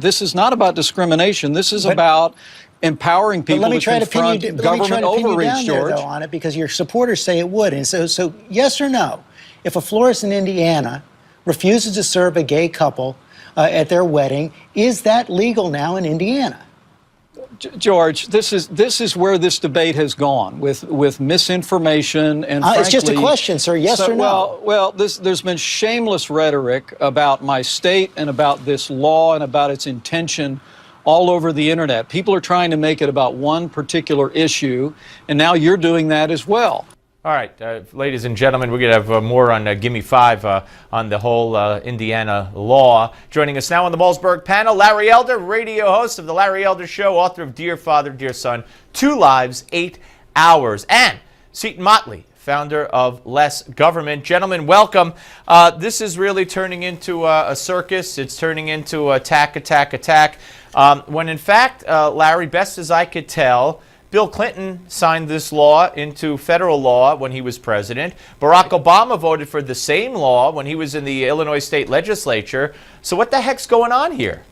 This is not about discrimination. This is about empowering people to confront government overreach, George. Though, on it, because your supporters say it would. And so yes or no, if a florist in Indiana refuses to serve a gay couple at their wedding, is that legal now in Indiana? George, this is where this debate has gone with misinformation and frankly, it's just a question, sir. Yes or no? Well, there's been shameless rhetoric about my state and about this law and about its intention all over the internet. People are trying to make it about one particular issue, and now you're doing that as well. All right, ladies and gentlemen, we're going to have more on Gimme 5 on the whole Indiana law. Joining us now on the Malzberg panel, Larry Elder, radio host of The Larry Elder Show, author of Dear Father, Dear Son, 2 Lives, 8 Hours, and Seton Motley, founder of Less Government. Gentlemen, welcome. This is really turning into a circus. It's turning into attack. When in fact, Larry, best as I could tell, Bill Clinton signed this law into federal law when he was president. Barack Obama voted for the same law when he was in the Illinois state legislature. So what the heck's going on here?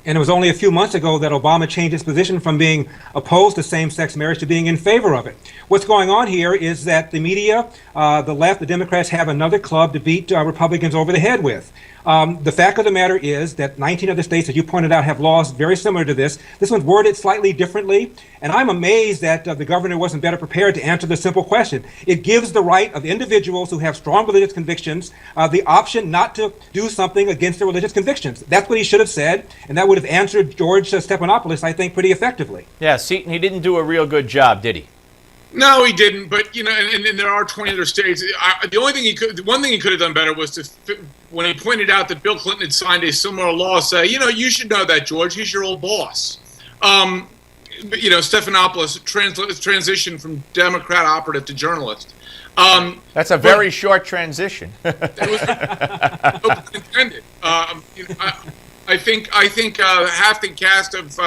And it was only a few months ago that Obama changed his position from being opposed to same-sex marriage to being in favor of it. What's going on here is that the media, the left, the Democrats have another club to beat Republicans over the head with. The fact of the matter is that 19 other states, as you pointed out, have laws very similar to this. This one's worded slightly differently, and I'm amazed that the governor wasn't better prepared to answer the simple question. It gives the right of individuals who have strong religious convictions the option not to do something against their religious convictions. That's what he should have said, and that would have answered George Stephanopoulos, I think, pretty effectively. Yeah, Seton, he didn't do a real good job, did he? No, he didn't. But you know, and there are 20 other states. One thing he could have done better was to, when he pointed out that Bill Clinton had signed a similar law, say, you know, you should know that, George. He's your old boss. You know, Stephanopoulos transitioned from Democrat operative to journalist. That's a very short transition. It was intended. You know, I think half the cast of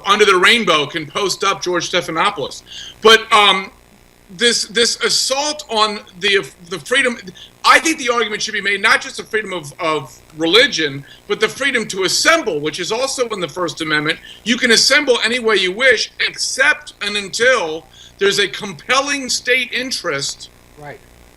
Under the Rainbow can post up George Stephanopoulos, but this assault on the freedom. I think the argument should be made not just the freedom of religion, but the freedom to assemble, which is also in the First Amendment. You can assemble any way you wish, except and until there's a compelling state interest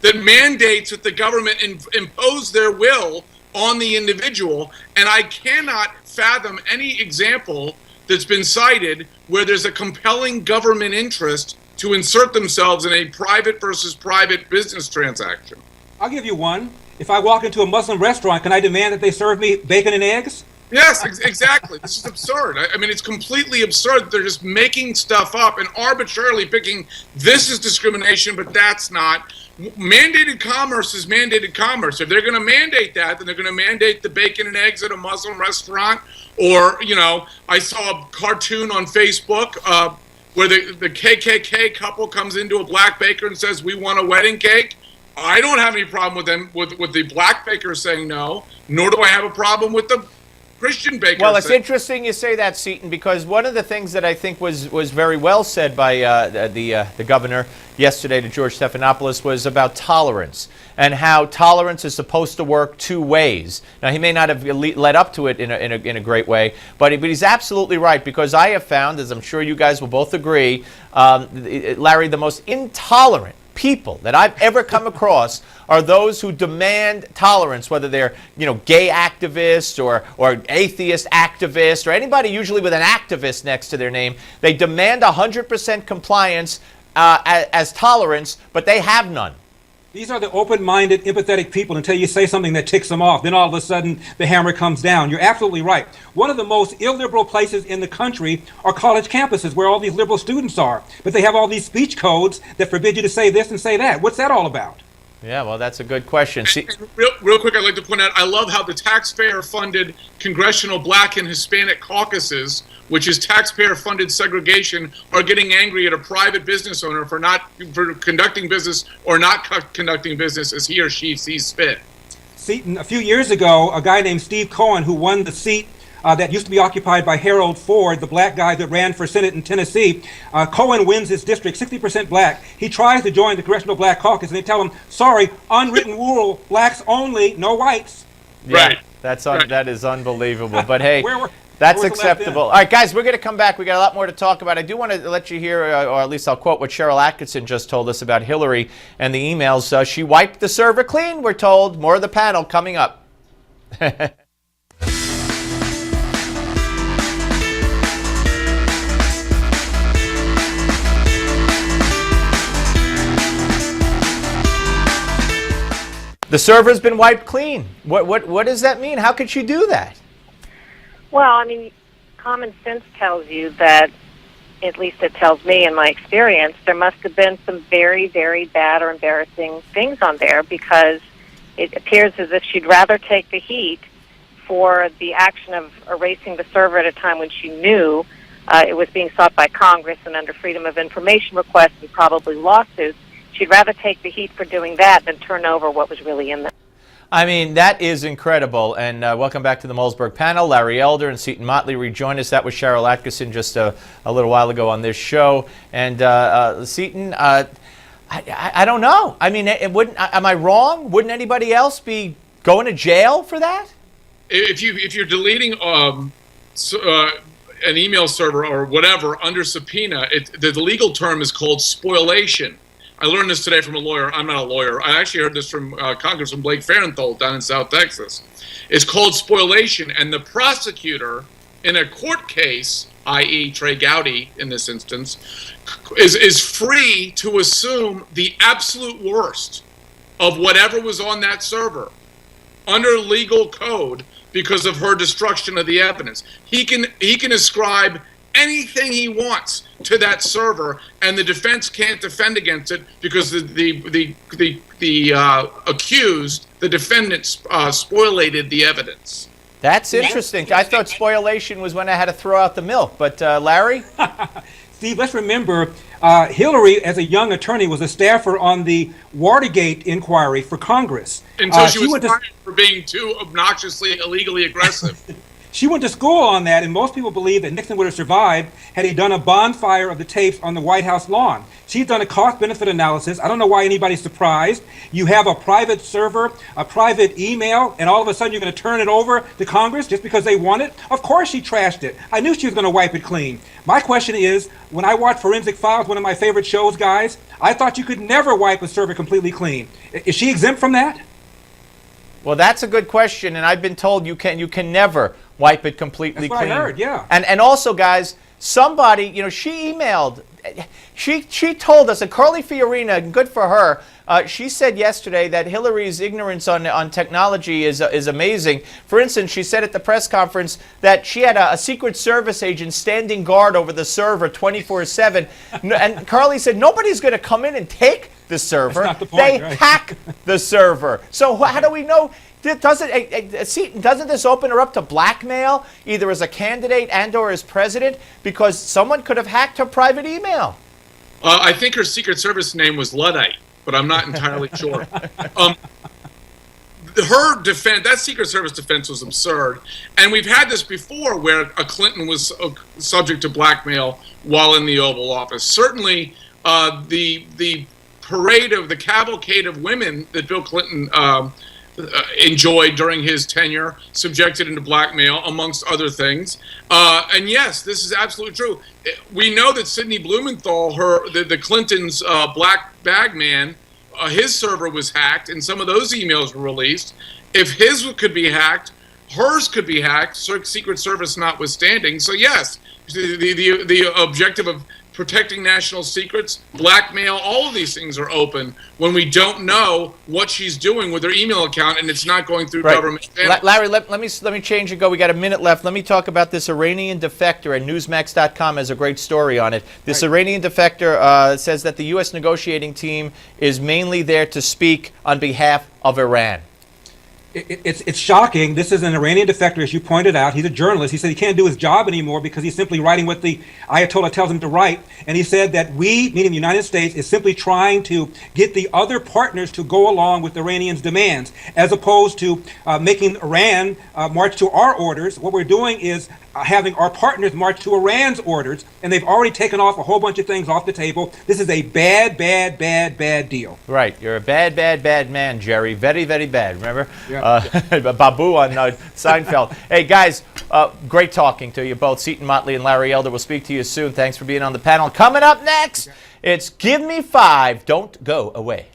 that mandates that the government impose their will on the individual. And I cannot fathom any example that's been cited where there's a compelling government interest to insert themselves in a private versus private business transaction. I'll give you one. If I walk into a Muslim restaurant, can I demand that they serve me bacon and eggs? Yes, exactly. This is absurd. I mean, it's completely absurd. They're just making stuff up and arbitrarily picking this is discrimination, but that's not. Mandated commerce is mandated commerce. If they're going to mandate that, then they're going to mandate the bacon and eggs at a Muslim restaurant. Or, you know, I saw a cartoon on Facebook where the KKK couple comes into a black baker and says, we want a wedding cake. I don't have any problem with them, with the black baker saying no, nor do I have a problem with the Christian baker. Well, it's interesting you say that, Seton, because one of the things that I think was very well said by the governor yesterday to George Stephanopoulos was about tolerance and how tolerance is supposed to work 2 ways. Now, he may not have led up to it in a great way, but he's absolutely right, because I have found, as I'm sure you guys will both agree, Larry, the most intolerant people that I've ever come across are those who demand tolerance, whether they're, you know, gay activists or atheist activists or anybody usually with an activist next to their name. They demand 100% compliance as tolerance, but they have none. These are the open-minded, empathetic people until you say something that ticks them off. Then all of a sudden, the hammer comes down. You're absolutely right. One of the most illiberal places in the country are college campuses where all these liberal students are. But they have all these speech codes that forbid you to say this and say that. What's that all about? Yeah, well, that's a good question. And real quick, I'd like to point out, I love how the taxpayer-funded Congressional Black and Hispanic caucuses, which is taxpayer-funded segregation, are getting angry at a private business owner for conducting business or not conducting business as he or she sees fit. Seton, a few years ago, a guy named Steve Cohen, who won the seat that used to be occupied by Harold Ford, the black guy that ran for Senate in Tennessee. Cohen wins his district, 60% black. He tries to join the Congressional Black Caucus, and they tell him, sorry, unwritten rule, blacks only, no whites. Yeah, That is unbelievable. But hey, Where that's was the left acceptable. end? All right, guys, we're going to come back. We got a lot more to talk about. I do want to let you hear, or at least I'll quote what Cheryl Atkinson just told us about Hillary and the emails. She wiped the server clean, we're told. More of the panel coming up. The server's been wiped clean. What does that mean? How could she do that? Well, I mean, common sense tells you that, at least it tells me in my experience, there must have been some very, very bad or embarrassing things on there, because it appears as if she'd rather take the heat for the action of erasing the server at a time when she knew it was being sought by Congress and under Freedom of Information requests and probably lawsuits. She'd rather take the heat for doing that than turn over what was really in there. I mean, that is incredible. And welcome back to the Malzberg panel. Larry Elder and Seton Motley rejoined us. That was Cheryl Atkinson just a little while ago on this show. And Seton, I don't know. I mean, am I wrong? Wouldn't anybody else be going to jail for that? If you're deleting an email server or whatever under subpoena, the legal term is called spoliation. I learned this today from a lawyer. I'm not a lawyer. I actually heard this from Congressman Blake Farenthold down in South Texas. It's called spoliation, and the prosecutor in a court case, i.e. Trey Gowdy in this instance, is free to assume the absolute worst of whatever was on that server under legal code because of her destruction of the evidence. He can ascribe anything he wants to that server, and the defense can't defend against it because the accused, the defendant, spoliated the evidence. That's interesting. I thought spoliation was when I had to throw out the milk. But Larry? Steve, let's remember, Hillary, as a young attorney, was a staffer on the Watergate inquiry for Congress. Until she was fired for being too obnoxiously, illegally aggressive. She went to school on that, and most people believe that Nixon would have survived had he done a bonfire of the tapes on the White House lawn. She's done a cost-benefit analysis. I don't know why anybody's surprised. You have a private server, a private email, and all of a sudden you're going to turn it over to Congress just because they want it? Of course she trashed it. I knew she was going to wipe it clean. My question is, when I watch Forensic Files, one of my favorite shows, guys, I thought you could never wipe a server completely clean. Is she exempt from that? Well, that's a good question, and I've been told you can never wipe it completely clean. That's what I heard, yeah. And also, guys, somebody, she emailed, she told us, and Carly Fiorina, good for her, she said yesterday that Hillary's ignorance on technology is amazing. For instance, she said at the press conference that she had a Secret Service agent standing guard over the server 24/7, and Carly said nobody's going to come in and take the server. That's not the point, they right? hack the server. So how do we know? Doesn't this open her up to blackmail, either as a candidate and or as president, because someone could have hacked her private email? I think her Secret Service name was Luddite, but I'm not entirely sure. Her defense, that Secret Service defense was absurd. And we've had this before where a Clinton was subject to blackmail while in the Oval Office. Certainly, the parade of the cavalcade of women that Bill Clinton enjoyed during his tenure, subjected into blackmail, amongst other things. And yes, this is absolutely true. We know that Sidney Blumenthal, the Clintons' black bag man, his server was hacked, and some of those emails were released. If his could be hacked, hers could be hacked, Secret Service notwithstanding. So yes, the objective of protecting national secrets, blackmail, all of these things are open when we don't know what she's doing with her email account and it's not going through government channels. Larry, let me change and go. We got a minute left. Let me talk about this Iranian defector, and Newsmax.com has a great story on it. This Iranian defector says that the U.S. negotiating team is mainly there to speak on behalf of Iran. It's shocking. This is an Iranian defector, as you pointed out. He's a journalist. He said he can't do his job anymore because he's simply writing what the Ayatollah tells him to write. And he said that we, meaning the United States, is simply trying to get the other partners to go along with Iranians' demands, as opposed to making Iran march to our orders. What we're doing is having our partners march to Iran's orders, and they've already taken off a whole bunch of things off the table. This is a bad, bad, bad, bad deal. Right. You're a bad, bad, bad man, Jerry. Very, very bad. Remember? Yeah. Babu on Seinfeld. Hey, guys, great talking to you both. Seton Motley and Larry Elder. We'll speak to you soon. Thanks for being on the panel. Coming up next, it's Give Me Five. Don't go away.